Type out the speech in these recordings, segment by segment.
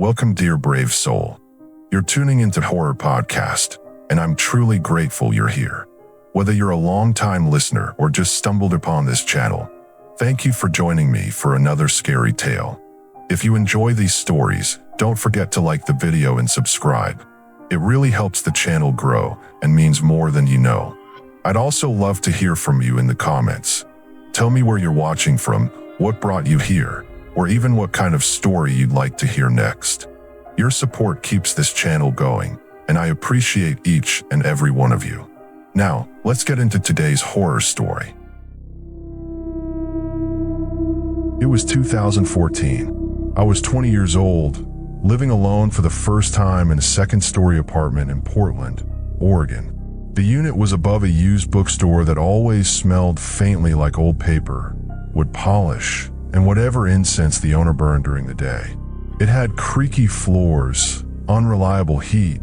Welcome, dear brave soul. You're tuning into Horror Podcast, and I'm truly grateful you're here. Whether you're a long-time listener or just stumbled upon this channel, thank you for joining me for another scary tale. If you enjoy these stories, don't forget to like the video and subscribe. It really helps the channel grow and means more than you know. I'd also love to hear from you in the comments. Tell me where you're watching from, what brought you here, or even what kind of story you'd like to hear next. Your support keeps this channel going, and I appreciate each and every one of you. Now, let's get into today's horror story. It was 2014. I was 20 years old, living alone for the first time in a second-story apartment in Portland, Oregon. The unit was above a used bookstore that always smelled faintly like old paper, wood polish, and whatever incense the owner burned during the day. It had creaky floors, unreliable heat,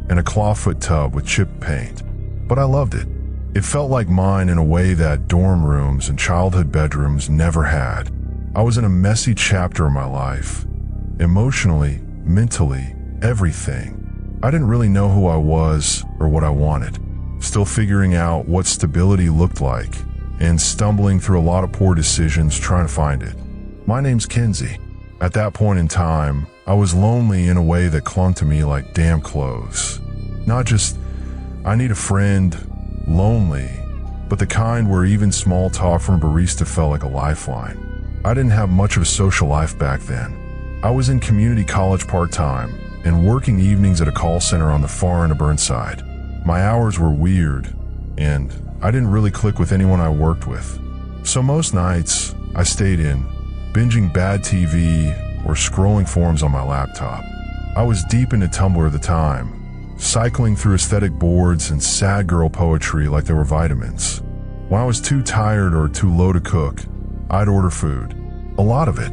and a clawfoot tub with chipped paint. But I loved it. It felt like mine in a way that dorm rooms and childhood bedrooms never had. I was in a messy chapter of my life. Emotionally, mentally, everything. I didn't really know who I was or what I wanted. Still figuring out what stability looked like, and stumbling through a lot of poor decisions trying to find it. My name's Kenzie. At that point in time, I was lonely in a way that clung to me like damn clothes. Not just, I need a friend, lonely, but the kind where even small talk from a barista felt like a lifeline. I didn't have much of a social life back then. I was in community college part-time and working evenings at a call center on the far end of Burnside. My hours were weird, and I didn't really click with anyone I worked with. So most nights, I stayed in, binging bad TV or scrolling forums on my laptop. I was deep into Tumblr at the time, cycling through aesthetic boards and sad girl poetry like they were vitamins. When I was too tired or too low to cook, I'd order food. A lot of it.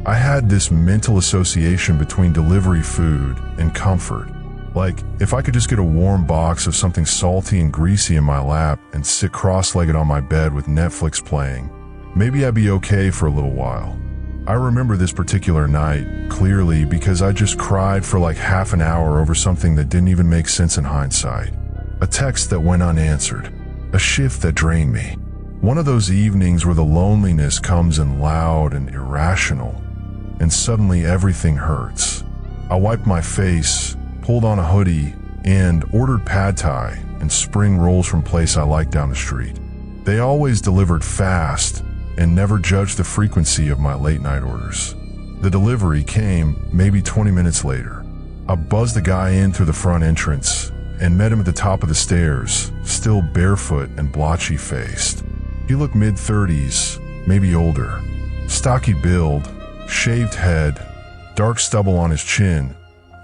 I had this mental association between delivery food and comfort. Like, if I could just get a warm box of something salty and greasy in my lap and sit cross-legged on my bed with Netflix playing, maybe I'd be okay for a little while. I remember this particular night clearly because I just cried for like half an hour over something that didn't even make sense in hindsight. A text that went unanswered. A shift that drained me. One of those evenings where the loneliness comes in loud and irrational, and suddenly everything hurts. I wiped my face, pulled on a hoodie, and ordered pad thai and spring rolls from a place I liked down the street. They always delivered fast and never judged the frequency of my late night orders. The delivery came maybe 20 minutes later. I buzzed the guy in through the front entrance and met him at the top of the stairs, still barefoot and blotchy-faced. He looked mid-30s, maybe older. Stocky build, shaved head, dark stubble on his chin,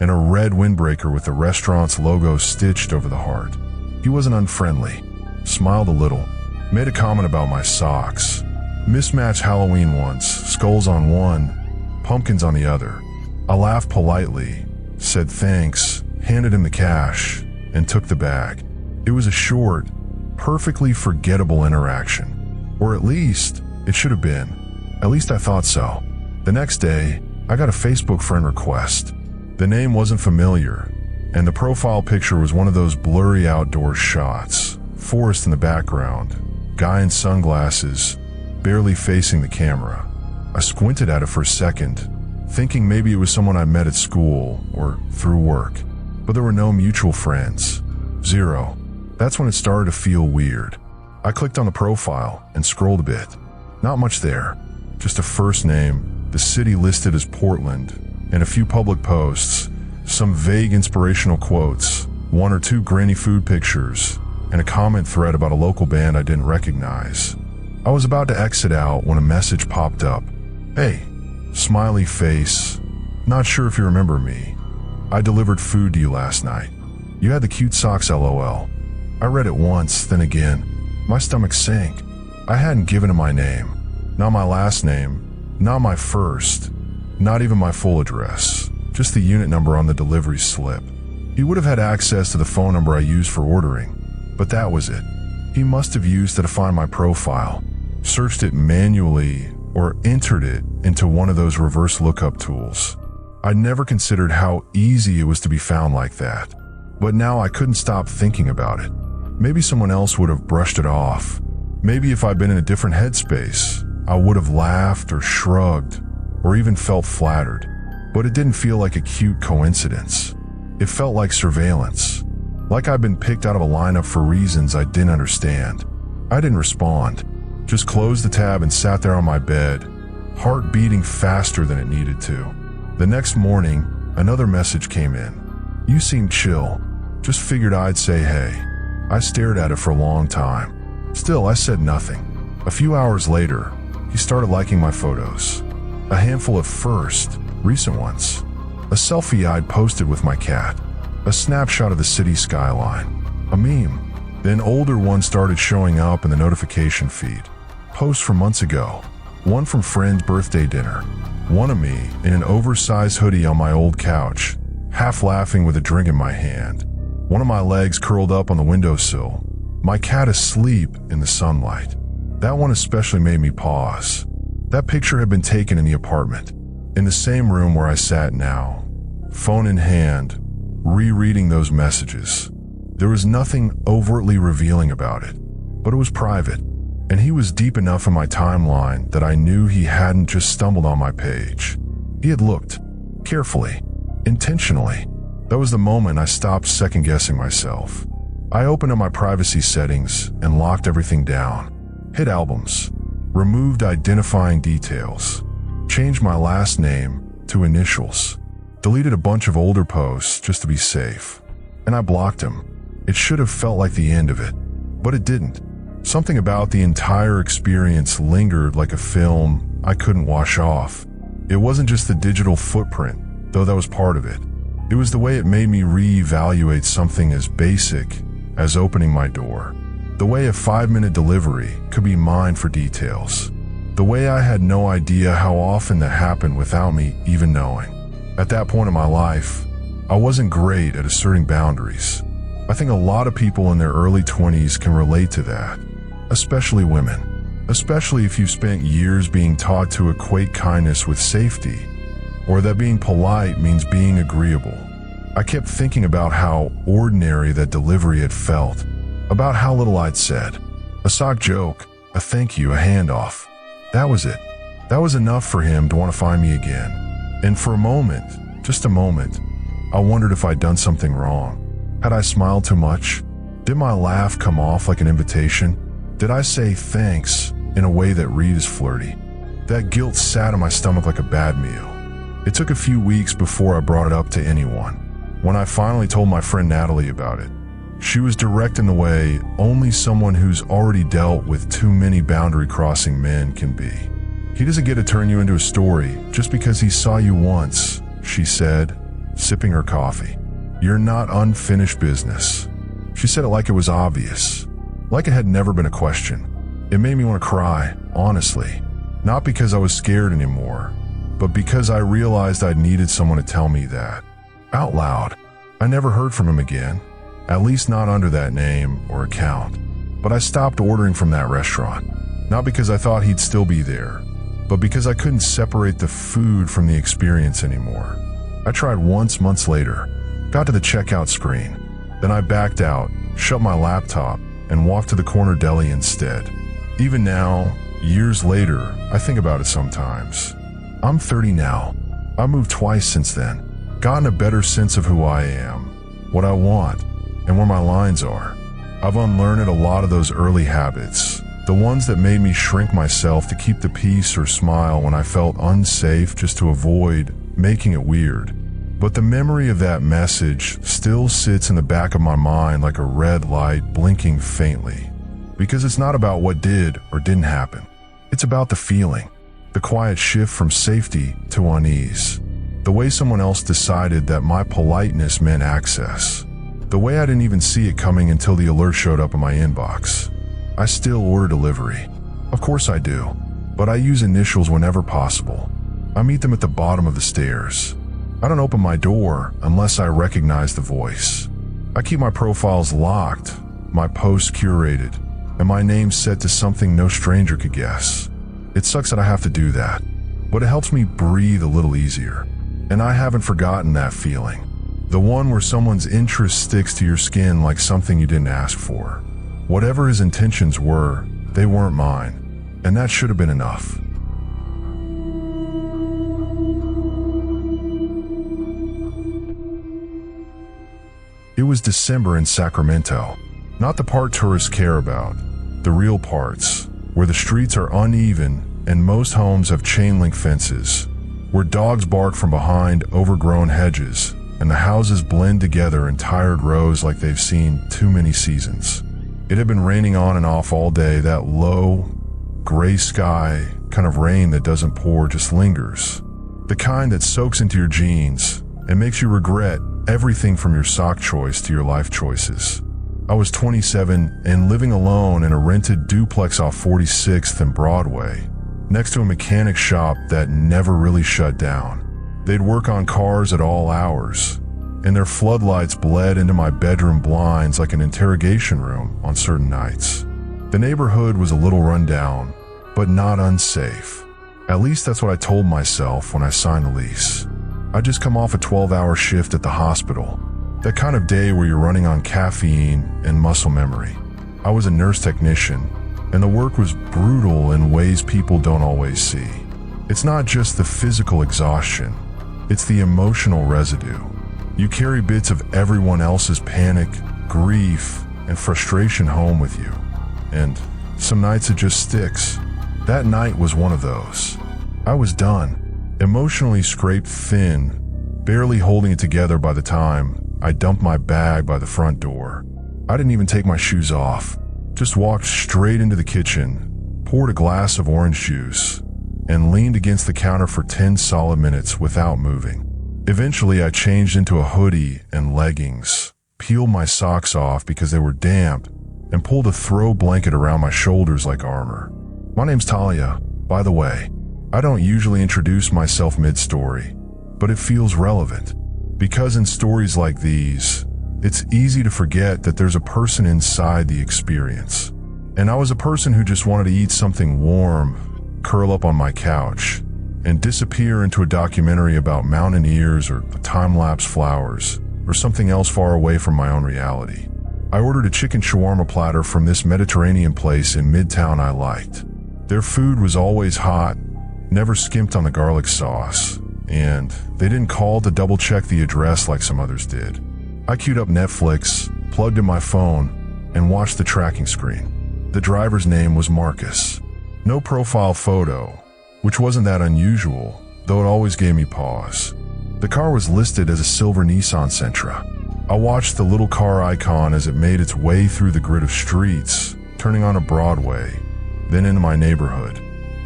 and a red windbreaker with the restaurant's logo stitched over the heart. He wasn't unfriendly, smiled a little, made a comment about my socks. Mismatched Halloween ones, skulls on one, pumpkins on the other. I laughed politely, said thanks, handed him the cash, and took the bag. It was a short, perfectly forgettable interaction. Or at least, it should have been. At least I thought so. The next day, I got a Facebook friend request. The name wasn't familiar, and the profile picture was one of those blurry outdoor shots. Forest in the background, guy in sunglasses, barely facing the camera. I squinted at it for a second, thinking maybe it was someone I met at school or through work. But there were no mutual friends. Zero. That's when it started to feel weird. I clicked on the profile and scrolled a bit. Not much there. Just a first name, the city listed as Portland, and a few public posts, some vague inspirational quotes, one or two grainy food pictures, and a comment thread about a local band I didn't recognize. I was about to exit out when a message popped up. Hey, smiley face, not sure if you remember me. I delivered food to you last night. You had the cute socks LOL. I read it once, then again. My stomach sank. I hadn't given him my name. Not my last name, not my first, not even my full address, just the unit number on the delivery slip. He would have had access to the phone number I used for ordering, but that was it. He must have used it to find my profile, searched it manually, or entered it into one of those reverse lookup tools. I never considered how easy it was to be found like that. But now I couldn't stop thinking about it. Maybe someone else would have brushed it off. Maybe if I'd been in a different headspace, I would have laughed or shrugged or even felt flattered. But it didn't feel like a cute coincidence. It felt like surveillance. Like I'd been picked out of a lineup for reasons I didn't understand. I didn't respond. Just closed the tab and sat there on my bed, heart beating faster than it needed to. The next morning, another message came in. "You seem chill. Just figured I'd say hey." I stared at it for a long time. Still, I said nothing. A few hours later, he started liking my photos. A handful at first, recent ones. A selfie I'd posted with my cat. A snapshot of the city skyline. A meme. Then older ones started showing up in the notification feed. Posts from months ago. One from friend's birthday dinner. One of me in an oversized hoodie on my old couch, half laughing with a drink in my hand. One of my legs curled up on the windowsill. My cat asleep in the sunlight. That one especially made me pause. That picture had been taken in the apartment, in the same room where I sat now, phone in hand, rereading those messages. There was nothing overtly revealing about it, but it was private, and he was deep enough in my timeline that I knew he hadn't just stumbled on my page. He had looked, carefully, intentionally. That was the moment I stopped second-guessing myself. I opened up my privacy settings and locked everything down. Hid albums, removed identifying details, changed my last name to initials, deleted a bunch of older posts just to be safe, and I blocked him. It should have felt like the end of it, but it didn't. Something about the entire experience lingered like a film I couldn't wash off. It wasn't just the digital footprint, though that was part of it. It was the way it made me reevaluate something as basic as opening my door. The way a 5-minute delivery could be mine for details. The way I had no idea how often that happened without me even knowing. At that point in my life, I wasn't great at asserting boundaries. I think a lot of people in their early 20s can relate to that, especially women. Especially if you've spent years being taught to equate kindness with safety, or that being polite means being agreeable. I kept thinking about how ordinary that delivery had felt, about how little I'd said. A sock joke, a thank you, a handoff. That was it. That was enough for him to want to find me again. And for a moment, just a moment, I wondered if I'd done something wrong. Had I smiled too much? Did my laugh come off like an invitation? Did I say thanks in a way that read as flirty? That guilt sat in my stomach like a bad meal. It took a few weeks before I brought it up to anyone. When I finally told my friend Natalie about it, she was direct in the way only someone who's already dealt with too many boundary-crossing men can be. "He doesn't get to turn you into a story just because he saw you once," she said, sipping her coffee. "You're not unfinished business." She said it like it was obvious, like it had never been a question. It made me want to cry, honestly. Not because I was scared anymore, but because I realized I'd needed someone to tell me that. Out loud. I never heard from him again, at least not under that name or account. But I stopped ordering from that restaurant, not because I thought he'd still be there, but because I couldn't separate the food from the experience anymore. I tried once months later, got to the checkout screen, then I backed out, shut my laptop, and walked to the corner deli instead. Even now, years later, I think about it sometimes. I'm 30 now. I moved twice since then, gotten a better sense of who I am, what I want, and where my lines are. I've unlearned a lot of those early habits, the ones that made me shrink myself to keep the peace or smile when I felt unsafe just to avoid making it weird. But the memory of that message still sits in the back of my mind like a red light blinking faintly. Because it's not about what did or didn't happen. It's about the feeling, the quiet shift from safety to unease. The way someone else decided that my politeness meant access. The way I didn't even see it coming until the alert showed up in my inbox. I still order delivery. Of course I do, but I use initials whenever possible. I meet them at the bottom of the stairs. I don't open my door unless I recognize the voice. I keep my profiles locked, my posts curated, and my name set to something no stranger could guess. It sucks that I have to do that, but it helps me breathe a little easier. And I haven't forgotten that feeling. The one where someone's interest sticks to your skin like something you didn't ask for. Whatever his intentions were, they weren't mine. And that should have been enough. It was December in Sacramento. Not the part tourists care about. The real parts, where the streets are uneven and most homes have chain link fences, where dogs bark from behind overgrown hedges, and the houses blend together in tired rows like they've seen too many seasons. It had been raining on and off all day, that low, gray sky kind of rain that doesn't pour, just lingers. The kind that soaks into your jeans and makes you regret everything from your sock choice to your life choices. I was 27 and living alone in a rented duplex off 46th and Broadway, next to a mechanic shop that never really shut down. They'd work on cars at all hours, and their floodlights bled into my bedroom blinds like an interrogation room on certain nights. The neighborhood was a little run down, but not unsafe. At least that's what I told myself when I signed the lease. I'd just come off a 12-hour shift at the hospital, that kind of day where you're running on caffeine and muscle memory. I was a nurse technician, and the work was brutal in ways people don't always see. It's not just the physical exhaustion, it's the emotional residue. You carry bits of everyone else's panic, grief, and frustration home with you. And some nights it just sticks. That night was one of those. I was done, emotionally scraped thin, barely holding it together by the time I dumped my bag by the front door. I didn't even take my shoes off, just walked straight into the kitchen, poured a glass of orange juice, and leaned against the counter for 10 solid minutes without moving. Eventually, I changed into a hoodie and leggings, peeled my socks off because they were damp, and pulled a throw blanket around my shoulders like armor. My name's Talia, by the way. I don't usually introduce myself mid-story, but it feels relevant. Because in stories like these, it's easy to forget that there's a person inside the experience. And I was a person who just wanted to eat something warm, curl up on my couch, and disappear into a documentary about mountaineers or time-lapse flowers, or something else far away from my own reality. I ordered a chicken shawarma platter from this Mediterranean place in Midtown I liked. Their food was always hot, never skimped on the garlic sauce, and they didn't call to double-check the address like some others did. I queued up Netflix, plugged in my phone, and watched the tracking screen. The driver's name was Marcus. No profile photo, which wasn't that unusual, though it always gave me pause. The car was listed as a silver Nissan Sentra. I watched the little car icon as it made its way through the grid of streets, turning onto Broadway, then into my neighborhood.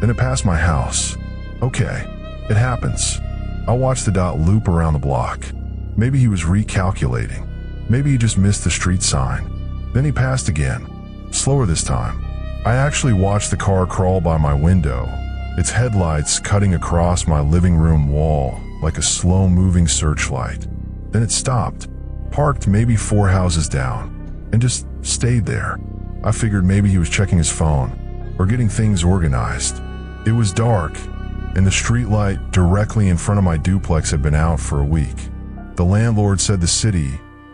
Then it passed my house. Okay, it happens. I watched the dot loop around the block. Maybe he was recalculating. Maybe he just missed the street sign. Then he passed again, slower this time. I actually watched the car crawl by my window, its headlights cutting across my living room wall like a slow-moving searchlight. Then it stopped, parked maybe 4 houses down, and just stayed there. I figured maybe he was checking his phone or getting things organized. It was dark, and the streetlight directly in front of my duplex had been out for a week. The landlord said the city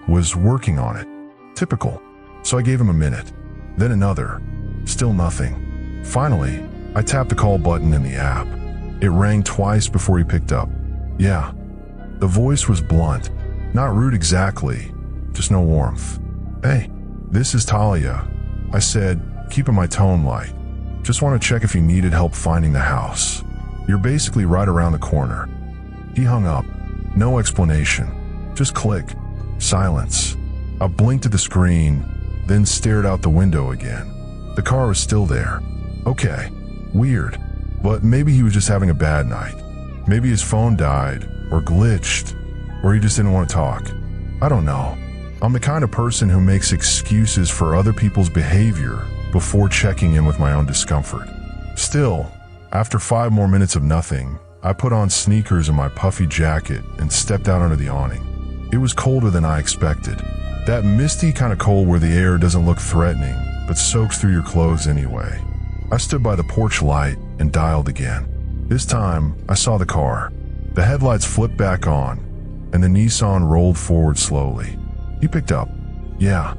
was working on it. Typical. So I gave him a minute, then another. Still nothing. Finally, I tapped the call button in the app. It rang twice before he picked up. Yeah. The voice was blunt. Not rude exactly, just no warmth. Hey, this is Talia, I said, keeping my tone light. Just want to check if you needed help finding the house. You're basically right around the corner. He hung up. No explanation. Just click. Silence. I blinked at the screen, then stared out the window again. The car was still there. Okay. Weird. But maybe he was just having a bad night. Maybe his phone died, or glitched, or he just didn't want to talk. I don't know. I'm the kind of person who makes excuses for other people's behavior before checking in with my own discomfort. Still, after 5 more minutes of nothing, I put on sneakers and my puffy jacket and stepped out under the awning. It was colder than I expected. That misty kind of cold where the air doesn't look threatening, but soaks through your clothes anyway. I stood by the porch light and dialed again. This time, I saw the car. The headlights flipped back on, and the Nissan rolled forward slowly. He picked up. "Yeah."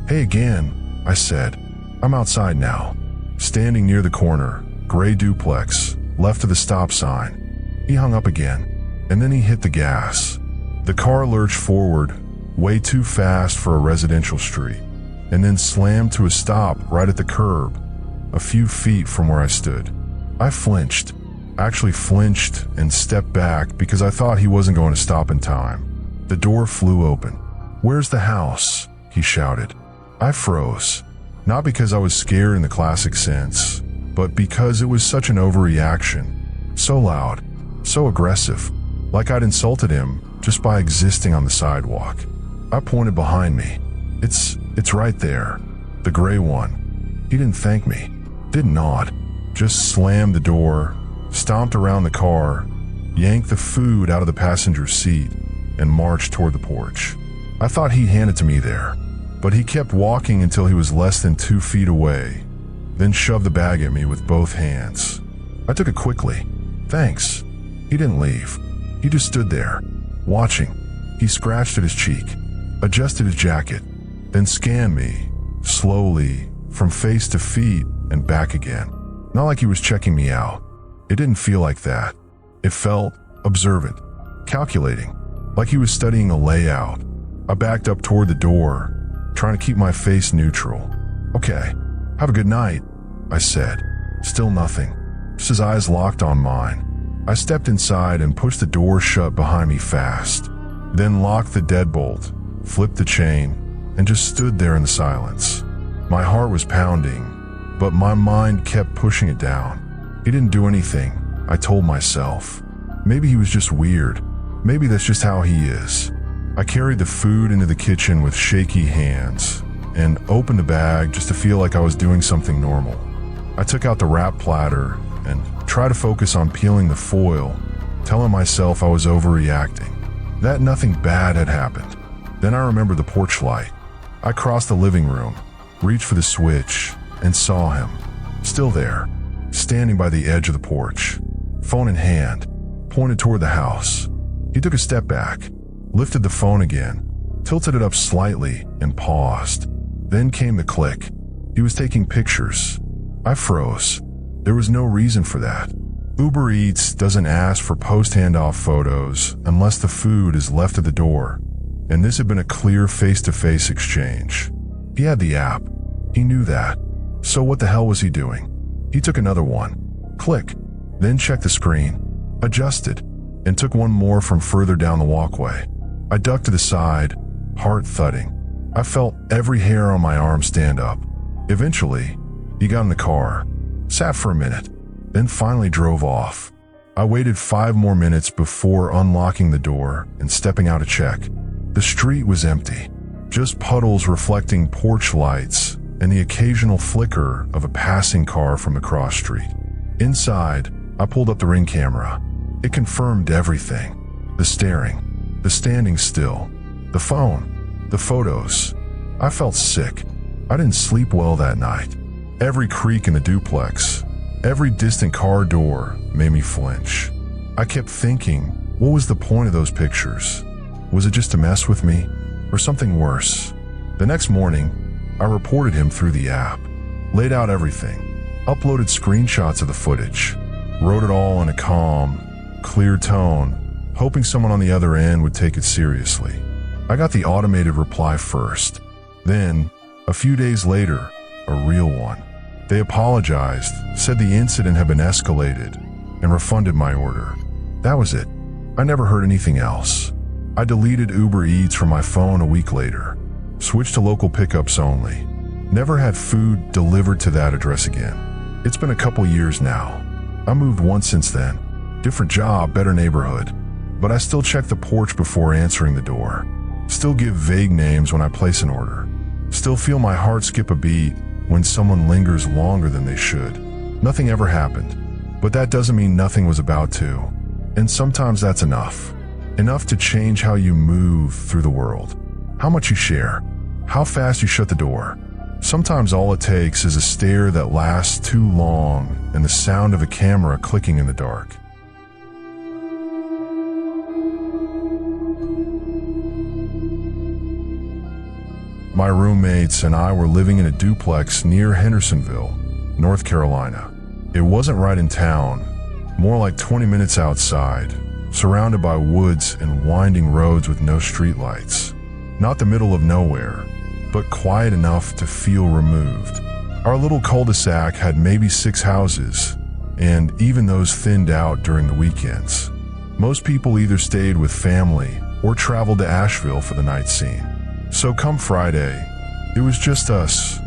"Hey again," I said. "I'm outside now." Standing near the corner, gray duplex, left of the stop sign. He hung up again, and then he hit the gas. The car lurched forward, way too fast for a residential street, and then slammed to a stop right at the curb, a few feet from where I stood. I flinched. Actually flinched and stepped back because I thought he wasn't going to stop in time. The door flew open. "Where's the house?" he shouted. I froze, not because I was scared in the classic sense, but because it was such an overreaction. So loud, so aggressive, like I'd insulted him just by existing on the sidewalk. I pointed behind me. It's right there, the gray one." He didn't thank me, didn't nod, just slammed the door, stomped around the car, yanked the food out of the passenger seat, and marched toward the porch. I thought he'd hand it to me there, but he kept walking until he was less than 2 feet away, then shoved the bag at me with both hands. I took it quickly. "Thanks." He didn't leave. He just stood there, watching. He scratched at his cheek, adjusted his jacket, then scanned me, slowly, from face to feet and back again. Not like he was checking me out. It didn't feel like that. It felt observant, calculating, like he was studying a layout. I backed up toward the door, trying to keep my face neutral. "Okay, have a good night," I said. Still nothing, just his eyes locked on mine. I stepped inside and pushed the door shut behind me fast, then locked the deadbolt, flipped the chain, and just stood there in the silence. My heart was pounding, but my mind kept pushing it down. He didn't do anything, I told myself. Maybe he was just weird. Maybe that's just how he is. I carried the food into the kitchen with shaky hands and opened the bag just to feel like I was doing something normal. I took out the wrap platter and tried to focus on peeling the foil, telling myself I was overreacting, that nothing bad had happened. Then I remembered the porch light. I crossed the living room, reached for the switch, and saw him, still there, standing by the edge of the porch, phone in hand, pointed toward the house. He took a step back, lifted the phone again, tilted it up slightly, and paused. Then came the click. He was taking pictures. I froze. There was no reason for that. Uber Eats doesn't ask for post-handoff photos unless the food is left at the door, and this had been a clear face-to-face exchange. He had the app. He knew that. So what the hell was he doing? He took another one. Click. Then checked the screen, adjusted, and took one more from further down the walkway. I ducked to the side, heart thudding. I felt every hair on my arm stand up. Eventually, he got in the car, sat for a minute, then finally drove off. I waited 5 more minutes before unlocking the door and stepping out to check. The street was empty, just puddles reflecting porch lights and the occasional flicker of a passing car from the cross street. Inside, I pulled up the Ring camera. It confirmed everything. The staring, the standing still, the phone, the photos. I felt sick. I didn't sleep well that night. Every creak in the duplex, every distant car door made me flinch. I kept thinking, what was the point of those pictures? Was it just to mess with me, or something worse? The next morning, I reported him through the app, laid out everything, uploaded screenshots of the footage, wrote it all in a calm, clear tone, hoping someone on the other end would take it seriously. I got the automated reply first. Then, a few days later, a real one. They apologized, said the incident had been escalated, and refunded my order. That was it. I never heard anything else. I deleted Uber Eats from my phone a week later, switched to local pickups only. Never had food delivered to that address again. It's been a couple years now. I moved once since then. Different job, better neighborhood. But I still check the porch before answering the door. Still give vague names when I place an order. Still feel my heart skip a beat when someone lingers longer than they should. Nothing ever happened, but that doesn't mean nothing was about to. And sometimes that's enough. Enough to change how you move through the world. How much you share. How fast you shut the door. Sometimes all it takes is a stare that lasts too long and the sound of a camera clicking in the dark. My roommates and I were living in a duplex near Hendersonville, North Carolina. It wasn't right in town, more like 20 minutes outside, surrounded by woods and winding roads with no streetlights. Not the middle of nowhere, but quiet enough to feel removed. Our little cul-de-sac had maybe 6 houses, and even those thinned out during the weekends. Most people either stayed with family or traveled to Asheville for the night scene. So come Friday, it was just us,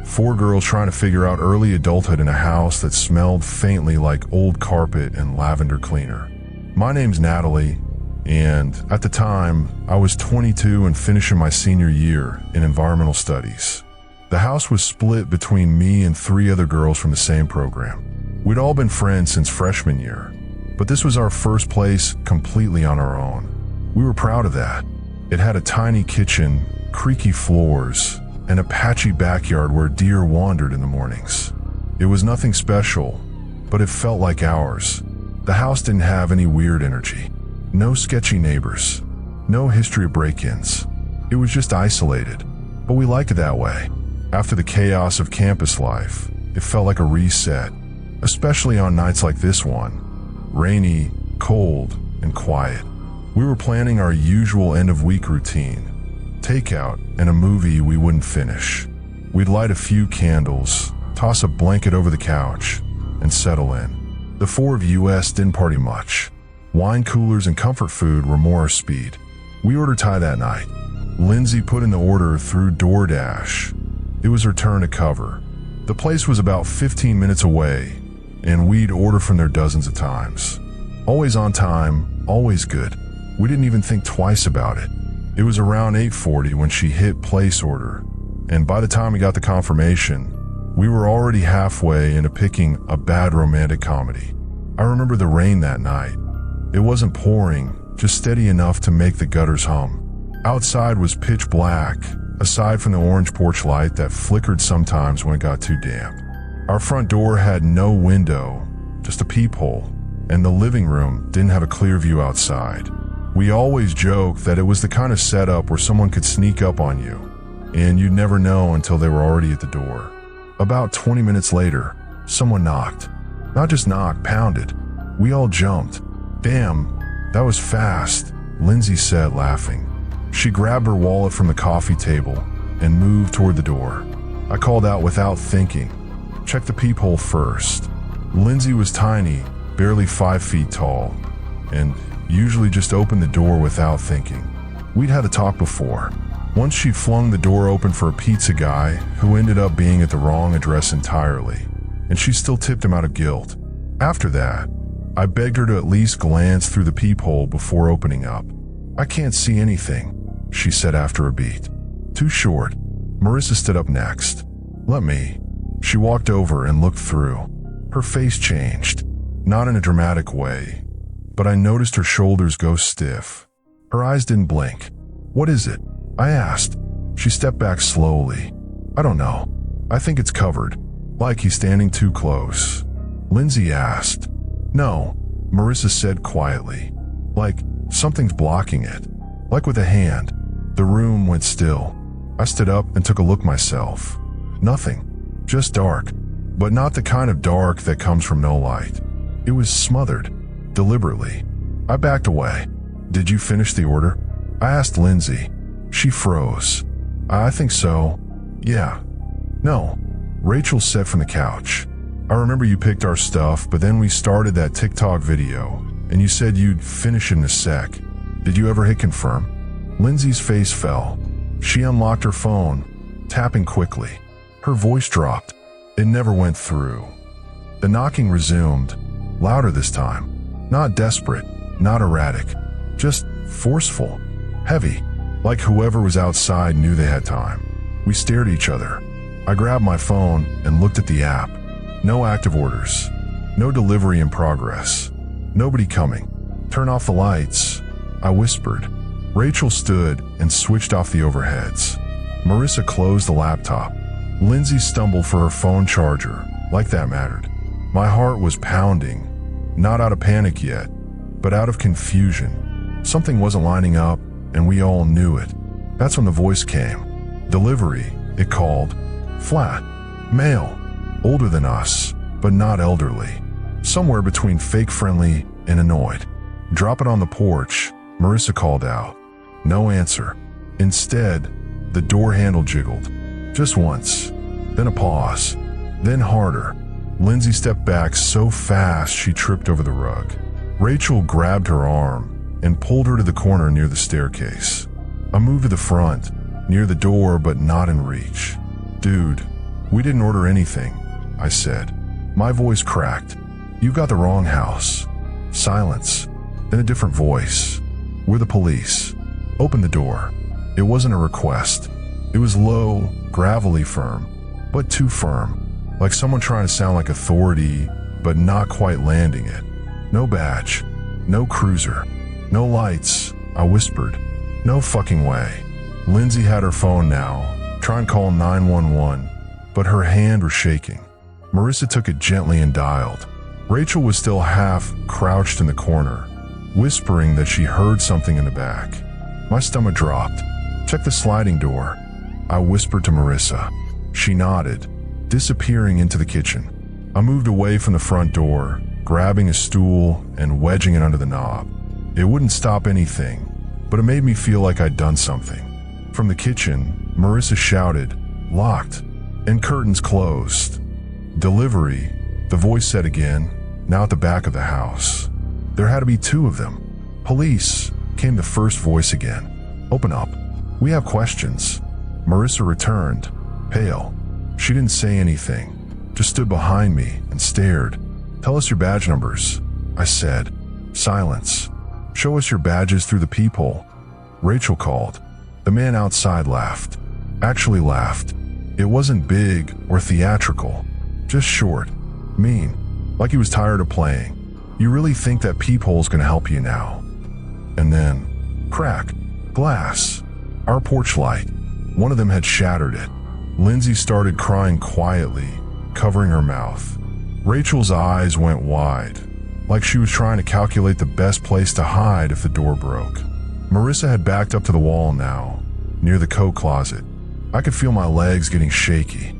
4 girls trying to figure out early adulthood in a house that smelled faintly like old carpet and lavender cleaner. My name's Natalie, and at the time, I was 22 and finishing my senior year in environmental studies. The house was split between me and 3 other girls from the same program. We'd all been friends since freshman year, but this was our first place completely on our own. We were proud of that. It had a tiny kitchen, creaky floors, and a patchy backyard where deer wandered in the mornings. It was nothing special, but it felt like ours. The house didn't have any weird energy. No sketchy neighbors. No history of break-ins. It was just isolated, but we liked it that way. After the chaos of campus life, it felt like a reset, especially on nights like this one. Rainy, cold, and quiet. We were planning our usual end-of-week routine. Takeout and a movie we wouldn't finish. We'd light a few candles, toss a blanket over the couch, and settle in. The 4 of us didn't party much. Wine coolers and comfort food were more our speed. We ordered Thai that night. Lindsay put in the order through DoorDash. It was her turn to cover. The place was about 15 minutes away, and we'd order from there dozens of times. Always on time, always good. We didn't even think twice about it. It was around 8:40 when she hit place order, and by the time we got the confirmation, we were already halfway into picking a bad romantic comedy. I remember the rain that night. It wasn't pouring, just steady enough to make the gutters hum. Outside was pitch black, aside from the orange porch light that flickered sometimes when it got too damp. Our front door had no window, just a peephole, and the living room didn't have a clear view outside. We always joked that it was the kind of setup where someone could sneak up on you, and you'd never know until they were already at the door. About 20 minutes later, someone knocked. Not just knocked, pounded. We all jumped. "Damn, that was fast," Lindsay said, laughing. She grabbed her wallet from the coffee table and moved toward the door. I called out without thinking, "Check the peephole first." Lindsay was tiny, barely 5 feet tall, and usually just opened the door without thinking. We'd had a talk before. Once she flung the door open for a pizza guy who ended up being at the wrong address entirely, and she still tipped him out of guilt. After that, I begged her to at least glance through the peephole before opening up. "I can't see anything," she said after a beat. "Too short." Marissa stood up next. "Let me." She walked over and looked through. Her face changed, not in a dramatic way, but I noticed her shoulders go stiff. Her eyes didn't blink. "What is it?" I asked. She stepped back slowly. "I don't know. I think it's covered, like he's standing too close." Lindsay asked. "No," Marissa said quietly. "Like something's blocking it, like with a hand." The room went still. I stood up and took a look myself. Nothing, just dark, but not the kind of dark that comes from no light. It was smothered. Deliberately. I backed away. "Did you finish the order?" I asked Lindsay. She froze. "I think so. Yeah." "No," Rachel said from the couch. "I remember you picked our stuff, but then we started that TikTok video, and you said you'd finish in a sec. Did you ever hit confirm?" Lindsay's face fell. She unlocked her phone, tapping quickly. Her voice dropped. It never went through. The knocking resumed, louder this time. Not desperate, not erratic, just forceful, heavy, like whoever was outside knew they had time. We stared at each other. I grabbed my phone and looked at the app. No active orders. No delivery in progress. Nobody coming. "Turn off the lights," I whispered. Rachel stood and switched off the overheads. Marissa closed the laptop. Lindsay stumbled for her phone charger, like that mattered. My heart was pounding, not out of panic yet, but out of confusion. Something wasn't lining up, and we all knew it. That's when the voice came. Delivery, it called. Flat. Male. Older than us, but not elderly. Somewhere between fake friendly and annoyed. Drop it on the porch, Marissa called out. No answer. Instead, the door handle jiggled. Just once. Then a pause. Then harder. Lindsay stepped back so fast she tripped over the rug. Rachel grabbed her arm and pulled her to the corner near the staircase. I moved to the front, near the door but not in reach. Dude, we didn't order anything, I said. My voice cracked. You've got the wrong house. Silence. Then a different voice. We're the police. Open the door. It wasn't a request. It was low, gravelly firm, but too firm. Like someone trying to sound like authority, but not quite landing it. No badge. No cruiser. No lights, I whispered. No fucking way. Lindsay had her phone now, trying to call 911, but her hand was shaking. Marissa took it gently and dialed. Rachel was still half crouched in the corner, whispering that she heard something in the back. My stomach dropped. Check the sliding door, I whispered to Marissa. She nodded, disappearing into the kitchen. I moved away from the front door, grabbing a stool and wedging it under the knob. It wouldn't stop anything, but it made me feel like I'd done something. From the kitchen, Marissa shouted, "Locked," and curtains closed. "Delivery," the voice said again, now at the back of the house. There had to be two of them. "Police," came the first voice again. "Open up. We have questions." Marissa returned, pale. She didn't say anything, just stood behind me and stared. "Tell us your badge numbers," I said. Silence. "Show us your badges through the peephole," Rachel called. The man outside laughed. Actually laughed. It wasn't big or theatrical, just short, mean, like he was tired of playing. "You really think that peephole's gonna help you now?" And then, crack, glass, our porch light. One of them had shattered it. Lindsay started crying quietly, covering her mouth. Rachel's eyes went wide, like she was trying to calculate the best place to hide if the door broke. Marissa had backed up to the wall now, near the coat closet. I could feel my legs getting shaky.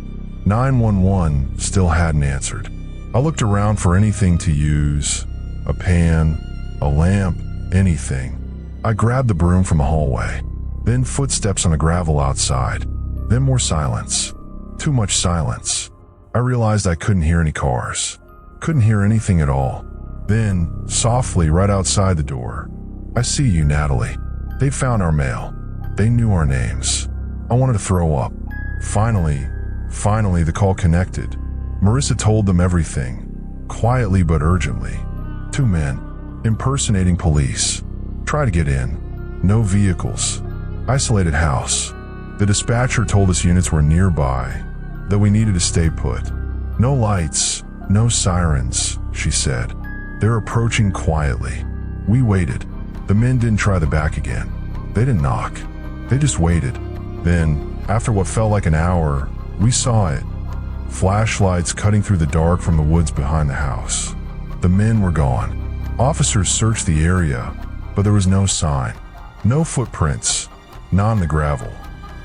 911 still hadn't answered. I looked around for anything to use, a pan, a lamp, anything. I grabbed the broom from the hallway, then footsteps on the gravel outside, then more silence. Too much silence. I realized I couldn't hear any cars. Couldn't hear anything at all. Then, softly right outside the door, "I see you, Natalie." They found our mail. They knew our names. I wanted to throw up. Finally, the call connected. Marissa told them everything, quietly but urgently. Two men, impersonating police. Try to get in. No vehicles. Isolated house. The dispatcher told us units were nearby, that we needed to stay put. "No lights, no sirens," she said. "They're approaching quietly." We waited. The men didn't try the back again. They didn't knock. They just waited. Then, after what felt like an hour, we saw it. Flashlights cutting through the dark from the woods behind the house. The men were gone. Officers searched the area, but there was no sign. No footprints. Not on the gravel.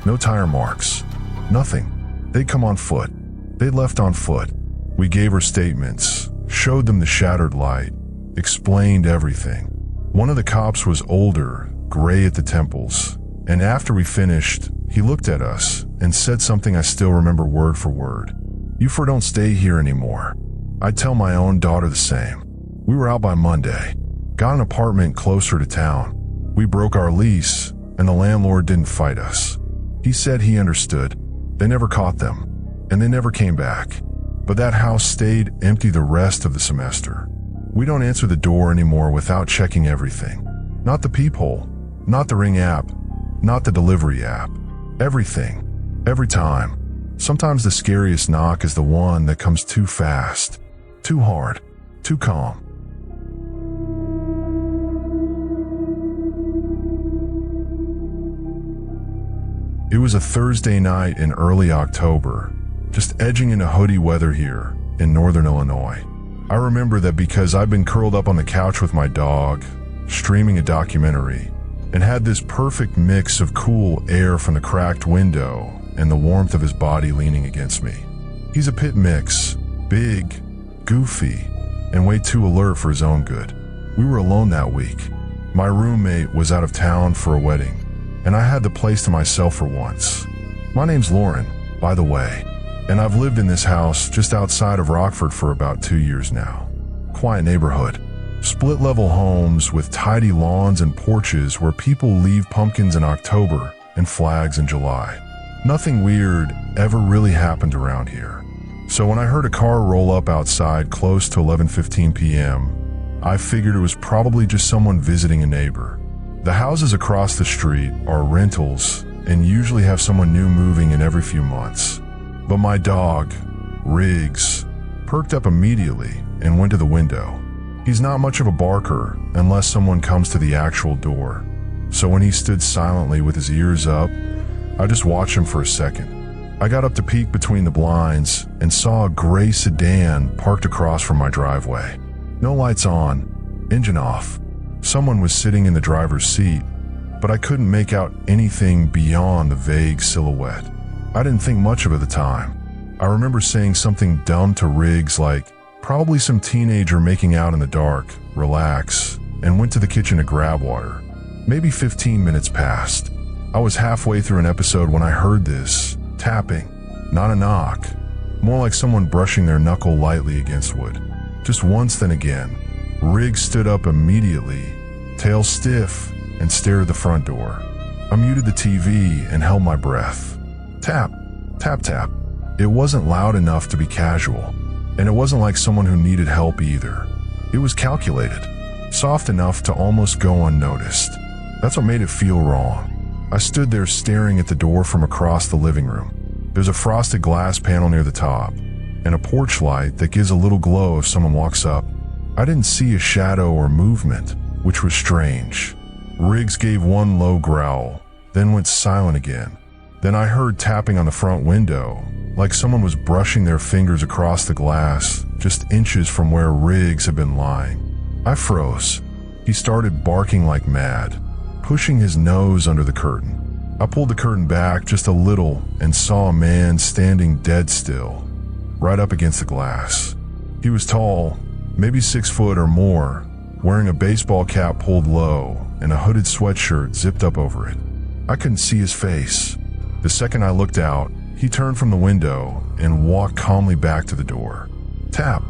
No tire marks. Nothing. They'd come on foot. They'd left on foot. We gave her statements, showed them the shattered light, explained everything. One of the cops was older, gray at the temples, and after we finished, he looked at us and said something I still remember word for word. "You four don't stay here anymore." I'd tell my own daughter the same. We were out by Monday. Got an apartment closer to town. We broke our lease, and the landlord didn't fight us. He said he understood. They never caught them, and they never came back. But that house stayed empty the rest of the semester. We don't answer the door anymore without checking everything. Not the peephole, not the Ring app, not the delivery app. Everything. Every time. Sometimes the scariest knock is the one that comes too fast, too hard, too calm. It was a Thursday night in early October, just edging into hoodie weather here in northern Illinois. I remember that because I'd been curled up on the couch with my dog, streaming a documentary, and had this perfect mix of cool air from the cracked window and the warmth of his body leaning against me. He's a pit mix, big, goofy, and way too alert for his own good. We were alone that week. My roommate was out of town for a wedding, and I had the place to myself for once. My name's Lauren, by the way, and I've lived in this house just outside of Rockford for about 2 years now. Quiet neighborhood. Split-level homes with tidy lawns and porches where people leave pumpkins in October and flags in July. Nothing weird ever really happened around here. So when I heard a car roll up outside close to 11:15 p.m., I figured it was probably just someone visiting a neighbor. The houses across the street are rentals and usually have someone new moving in every few months. But my dog, Riggs, perked up immediately and went to the window. He's not much of a barker unless someone comes to the actual door. So when he stood silently with his ears up, I just watched him for a second. I got up to peek between the blinds and saw a gray sedan parked across from my driveway. No lights on, engine off. Someone was sitting in the driver's seat, but I couldn't make out anything beyond the vague silhouette. I didn't think much of it at the time. I remember saying something dumb to Riggs like, probably some teenager making out in the dark, relax, and went to the kitchen to grab water. Maybe 15 minutes passed. I was halfway through an episode when I heard this, tapping, not a knock, more like someone brushing their knuckle lightly against wood. Just once, then again. Riggs stood up immediately, tail stiff, and stared at the front door. I muted the TV and held my breath. Tap, tap, tap. It wasn't loud enough to be casual, and it wasn't like someone who needed help either. It was calculated, soft enough to almost go unnoticed. That's what made it feel wrong. I stood there staring at the door from across the living room. There's a frosted glass panel near the top, and a porch light that gives a little glow if someone walks up. I didn't see a shadow or movement, which was strange. Riggs gave one low growl, then went silent again. Then I heard tapping on the front window, like someone was brushing their fingers across the glass, just inches from where Riggs had been lying. I froze. He started barking like mad, pushing his nose under the curtain. I pulled the curtain back just a little and saw a man standing dead still, right up against the glass. He was tall, maybe 6 foot or more, wearing a baseball cap pulled low and a hooded sweatshirt zipped up over it. I couldn't see his face. The second I looked out, he turned from the window and walked calmly back to the door. Tap.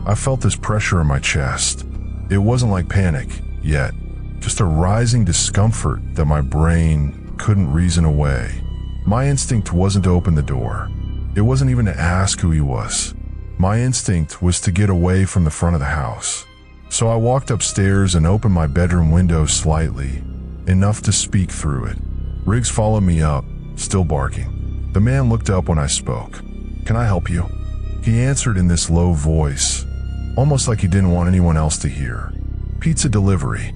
I felt this pressure in my chest. It wasn't like panic, yet. Just a rising discomfort that my brain couldn't reason away. My instinct wasn't to open the door. It wasn't even to ask who he was. My instinct was to get away from the front of the house. So I walked upstairs and opened my bedroom window slightly, enough to speak through it. Riggs followed me up, still barking. The man looked up when I spoke. Can I help you? He answered in this low voice, almost like he didn't want anyone else to hear. Pizza delivery.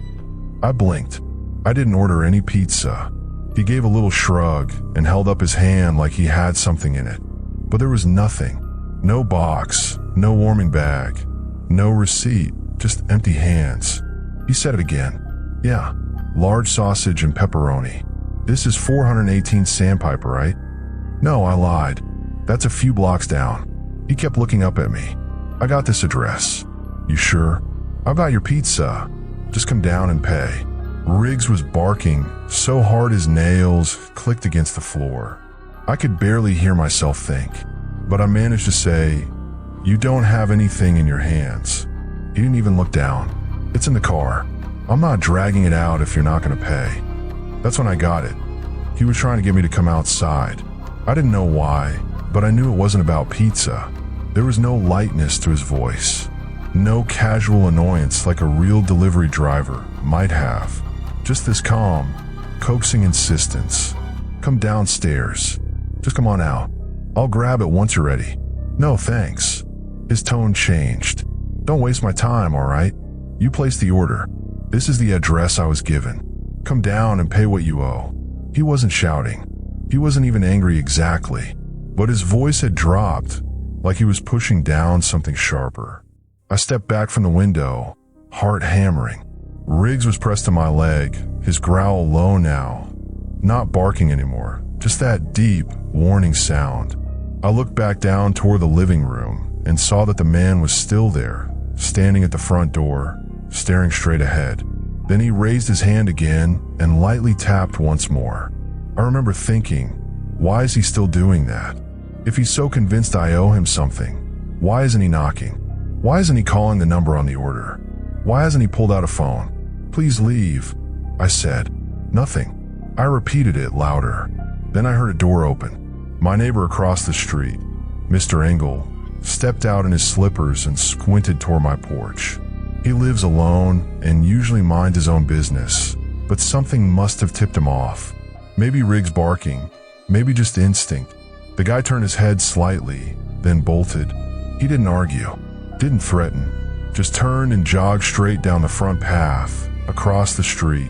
I blinked. I didn't order any pizza. He gave a little shrug and held up his hand like he had something in it. But there was nothing. No box, no warming bag, no receipt, just empty hands. He said it again. Yeah, large sausage and pepperoni. This is 418 Sandpiper, right? No, I lied. That's a few blocks down. He kept looking up at me. I got this address. You sure? I've got your pizza. Just come down and pay. Riggs was barking so hard his nails clicked against the floor. I could barely hear myself think, but I managed to say, "You don't have anything in your hands." He didn't even look down. It's in the car. I'm not dragging it out if you're not going to pay. That's when I got it. He was trying to get me to come outside. I didn't know why, but I knew it wasn't about pizza. There was no lightness to his voice. No casual annoyance like a real delivery driver might have. Just this calm, coaxing insistence. Come downstairs. Just come on out. I'll grab it once you're ready. No, thanks. His tone changed. Don't waste my time, all right? You placed the order. This is the address I was given. Come down and pay what you owe. He wasn't shouting. He wasn't even angry exactly, but his voice had dropped, like he was pushing down something sharper. I stepped back from the window, heart hammering. Riggs was pressed to my leg, his growl low now, not barking anymore, just that deep, warning sound. I looked back down toward the living room and saw that the man was still there, standing at the front door, staring straight ahead. Then he raised his hand again and lightly tapped once more. I remember thinking, why is he still doing that? If he's so convinced I owe him something, why isn't he knocking? Why isn't he calling the number on the order? Why hasn't he pulled out a phone? Please leave, I said. Nothing. I repeated it louder. Then I heard a door open. My neighbor across the street, Mr. Engel, stepped out in his slippers and squinted toward my porch. He lives alone and usually minds his own business, but something must have tipped him off. Maybe Riggs barking, maybe just instinct. The guy turned his head slightly, then bolted. He didn't argue, didn't threaten, just turned and jogged straight down the front path, across the street,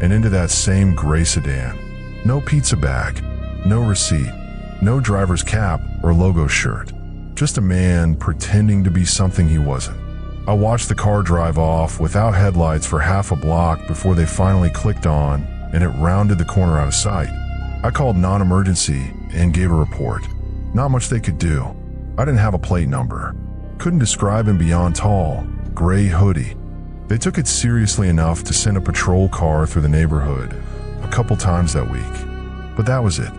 and into that same gray sedan. No pizza bag, no receipt, no driver's cap or logo shirt. Just a man pretending to be something he wasn't. I watched the car drive off without headlights for half a block before they finally clicked on and it rounded the corner out of sight. I called non-emergency and gave a report. Not much they could do. I didn't have a plate number. Couldn't describe him beyond tall, gray hoodie. They took it seriously enough to send a patrol car through the neighborhood a couple times that week. But that was it.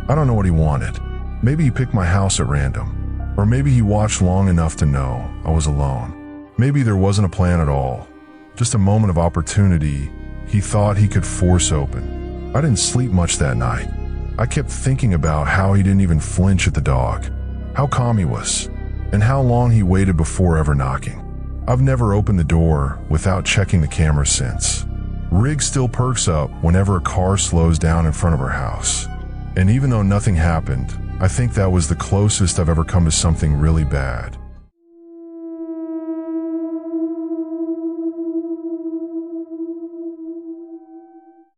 I don't know what he wanted. Maybe he picked my house at random. Or maybe he watched long enough to know I was alone. Maybe there wasn't a plan at all. Just a moment of opportunity he thought he could force open. I didn't sleep much that night. I kept thinking about how he didn't even flinch at the dog, how calm he was, and how long he waited before ever knocking. I've never opened the door without checking the camera since. Riggs still perks up whenever a car slows down in front of our house. And even though nothing happened, I think that was the closest I've ever come to something really bad.